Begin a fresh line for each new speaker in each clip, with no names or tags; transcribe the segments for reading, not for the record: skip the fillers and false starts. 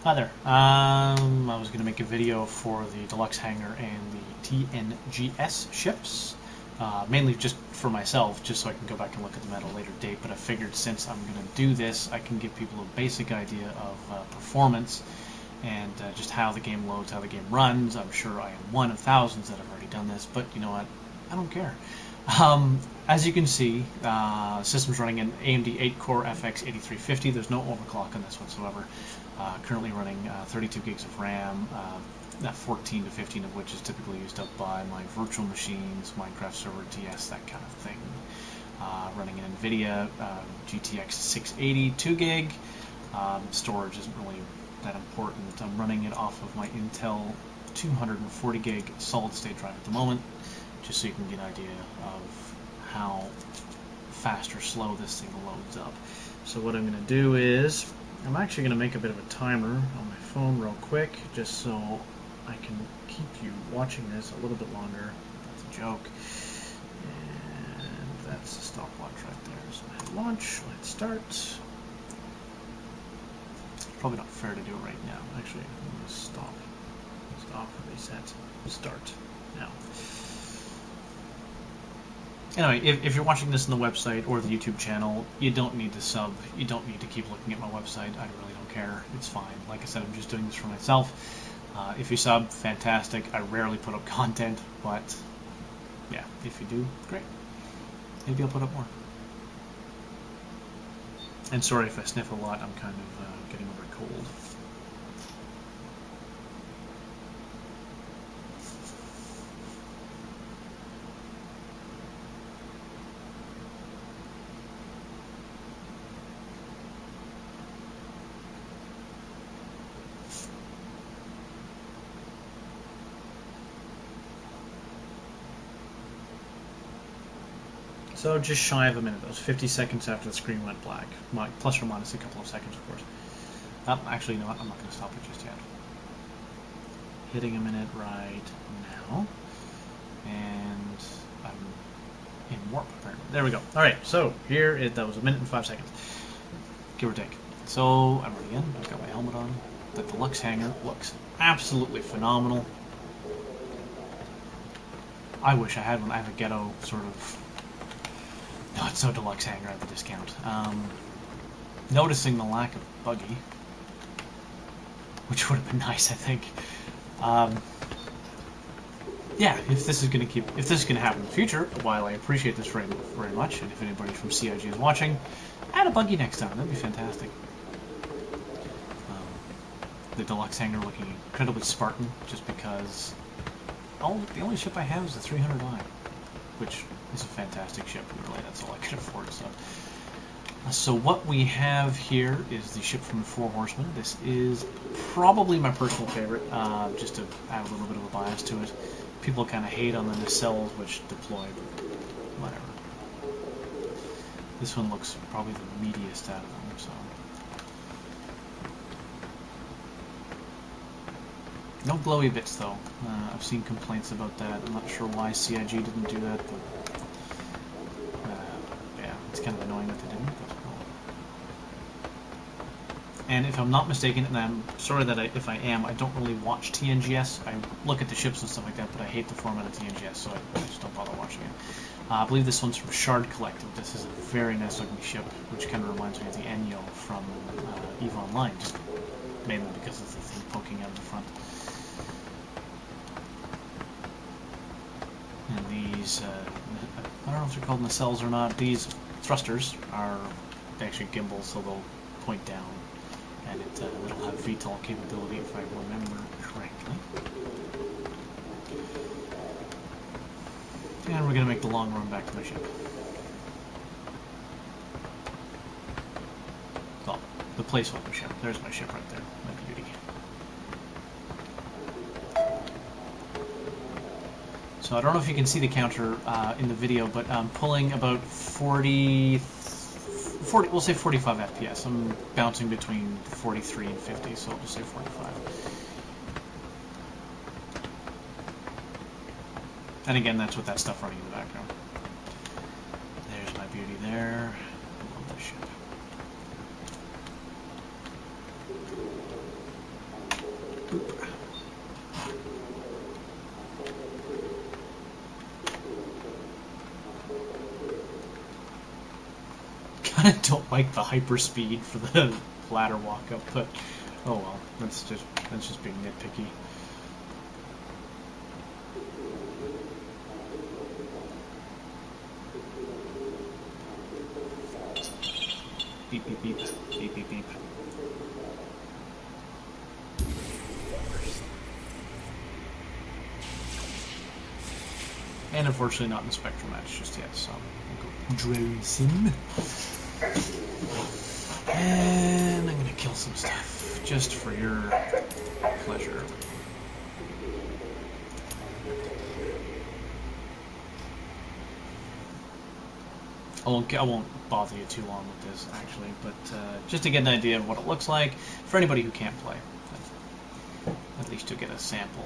Hi there. I was going to make a video for the Deluxe Hangar and the TNGS ships, mainly just for myself, just so I can go back and look at them at a later date, but I figured since I'm going to do this, I can give people a basic idea of performance and just how the game loads, how the game runs. I'm sure I am one of thousands that have already done this, but you know what? I don't care. As you can see, system's running an AMD 8-core FX 8350. There's no overclock on this whatsoever. Currently running 32 gigs of RAM, 14 to 15 of which is typically used up by my virtual machines, Minecraft server, TS, that kind of thing. Running an NVIDIA GTX 680 2 gig. Storage isn't really that important. I'm running it off of my Intel 240 gig solid state drive at the moment, just so you can get an idea of how fast or slow this thing loads up. So what I'm going to do is, I'm actually going to make a bit of a timer on my phone real quick, just so I can keep you watching this a little bit longer. That's a joke. And that's the stopwatch right there. So I hit launch, let's start. It's probably not fair to do it right now. Actually, I'm going to stop, reset, start now. Anyway, if you're watching this on the website or the YouTube channel, you don't need to sub. You don't need to keep looking at my website. I really don't care. It's fine. Like I said, I'm just doing this for myself. If you sub, fantastic. I rarely put up content, but yeah, if you do, great. Maybe I'll put up more. And sorry if I sniff a lot. I'm kind of getting over a cold. So just shy of a minute. That was 50 seconds after the screen went black. Plus or minus a couple of seconds, of course. Actually, you know what? I'm not going to stop it just yet. Hitting a minute right now. And I'm in warp, apparently. There we go. Alright, so here that was a minute and 5 seconds. Give or take. So I'm ready in. I've got my helmet on. The Deluxe Hangar looks absolutely phenomenal. I wish I had one. I have a ghetto sort of not so Deluxe Hangar at the discount. Noticing the lack of buggy, which would have been nice, I think. Yeah, if this is going to happen in the future, while I appreciate this very, very much, and if anybody from CIG is watching, add a buggy next time. That'd be fantastic. The Deluxe Hangar looking incredibly Spartan, just because the only ship I have is the 300i, which is a fantastic ship, and really that's all I could afford. So what we have here is the ship from the Four Horsemen. This is probably my personal favorite, just to add a little bit of a bias to it. People kind of hate on the nacelles which deploy, but whatever. This one looks probably the meatiest out of them, so. No glowy bits though. I've seen complaints about that. I'm not sure why CIG didn't do that, but yeah, it's kind of annoying that they didn't. But, and if I'm not mistaken, and I'm sorry that if I am, I don't really watch TNGS. I look at the ships and stuff like that, but I hate the format of TNGS, so I just don't bother watching it. I believe this one's from Shard Collective. This is a very nice looking ship, which kind of reminds me of the Enyo from EVE Online, just mainly because of the thing poking out of the front. And these, I don't know if they're called nacelles or not, these thrusters are actually gimbals, so they'll point down, and it'll have VTOL capability if I remember correctly. And we're going to make the long run back to my ship. Oh, the placeholder ship. There's my ship right there, my beauty. So I don't know if you can see the counter in the video, but I'm pulling about 40, we'll say 45 FPS. I'm bouncing between 43 and 50, so I'll just say 45. And again, that's with that stuff running in the background. There's my beauty there. I love this ship. Boop. Kinda don't like the hyperspeed for the ladder walk up, but oh well, that's just being nitpicky. Beep beep beep beep beep beep. And unfortunately not in the Spectrum match just yet, so we'll go drone sim. And I'm gonna kill some stuff, just for your pleasure. I won't bother you too long with this, actually, but just to get an idea of what it looks like, for anybody who can't play. At least you'll get a sample.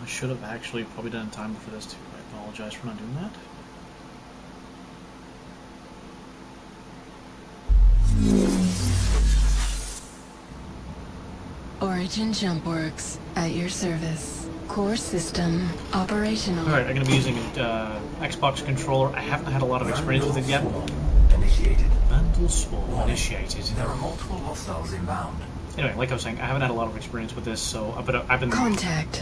I should have actually probably done time for this too. I apologize for not doing that.
Origin Jump Works at your service. Core system operational.
Alright, I'm going to be using an Xbox controller. I haven't had a lot of experience with it yet.
Initiated.
Vandal Swarm initiated.
There are multiple hostiles inbound.
Anyway, like I was saying, I haven't had a lot of experience with this, so but I've been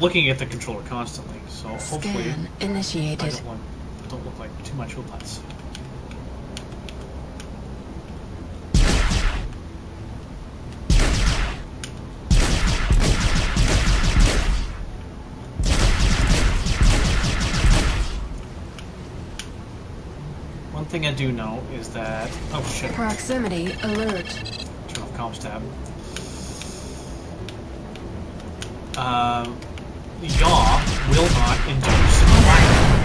looking at the controller constantly. So hopefully,
Scan initiated.
I don't look like too much of a putz. One thing I do know is that shit.
Proximity alert.
Turn off comms tab. Yaw will not induce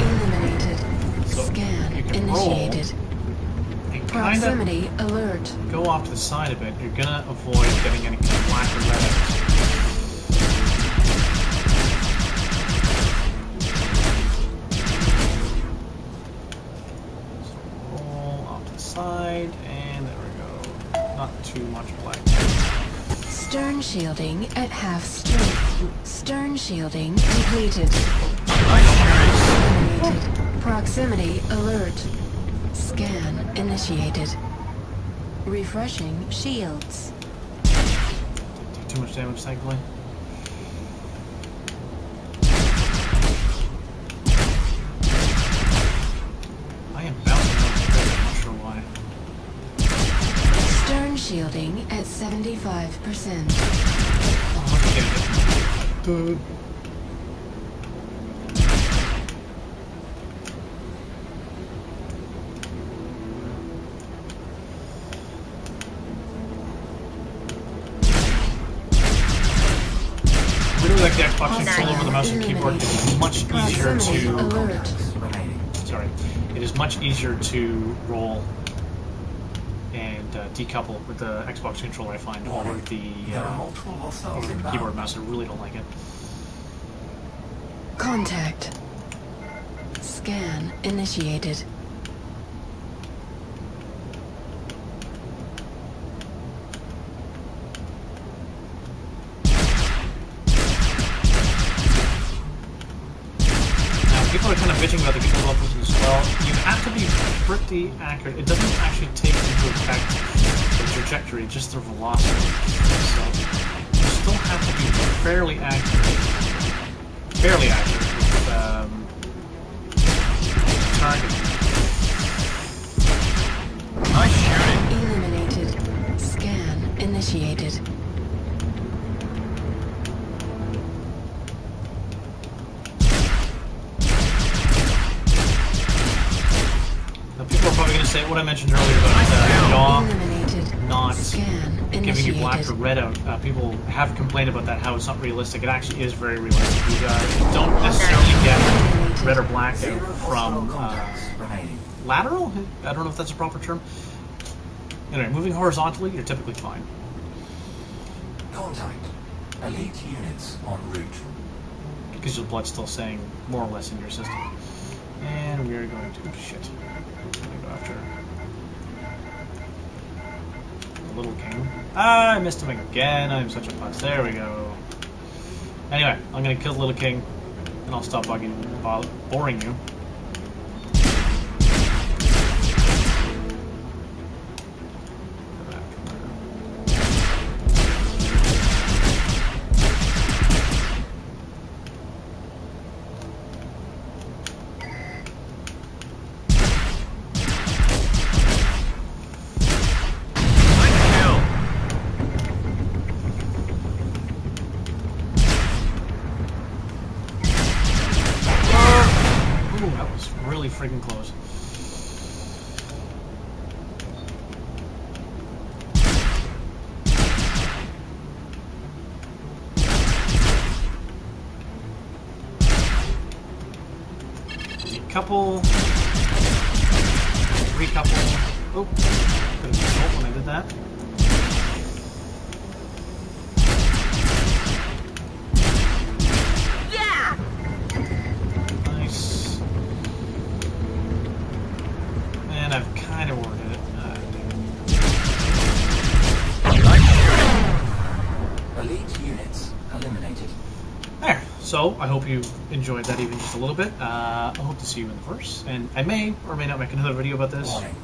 Eliminated.
so
Scan
you can
initiated.
roll and
Proximity alert.
go off to the side a bit. You're gonna avoid getting any kind of black or red. So roll off to the side, and there we go. Not too much black.
Stern shielding at half strength. Stern shielding completed. Eliminated. Proximity alert. Scan initiated. Refreshing shields.
Take too much damage, thankfully. I am bouncing up the bed, I'm not sure why.
Stern shielding at 75%.
Dude. Really like the Xbox controller over the mouse and keyboard. It's much easier to. Sorry, it is much easier to roll and decouple with the Xbox controller. I find over the keyboard and mouse. I really don't like it.
Contact. Scan initiated.
People are kind of bitching about the control buttons as well. You have to be pretty accurate. It doesn't actually take into effect the trajectory, just the velocity. So you still have to be fairly accurate with targeting. Nice shooting.
Eliminated. Scan initiated.
Now people are probably going to say what I mentioned earlier about yaw not
Scan
giving you black or
initiated.
red out. People have complained about that, how it's not realistic. It actually is very realistic. You don't necessarily get red or black out
Zero
from
possible contacts remaining.
lateral. I don't know if that's a proper term. Anyway, moving horizontally, you're typically fine.
Contact. Elite units en route.
Because your blood's still staying more or less in your system. And we're going to... Oops, shit. I'm going to go after... the Little King. Ah, I missed him again. I'm such a putz. There we go. Anyway, I'm going to kill the Little King. And I'll stop boring you. Ooh, that was really freaking close. Decouple. Recouple. Oh, could have been when I did that. Nice. And I've kind of worded it.
Elite units eliminated.
There. So, I hope you enjoyed that even just a little bit. I hope to see you in the verse. And I may or may not make another video about this.
Warning.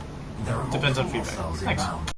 There are
Depends on
multiple
feedback.
hostiles
Thanks.
inbound.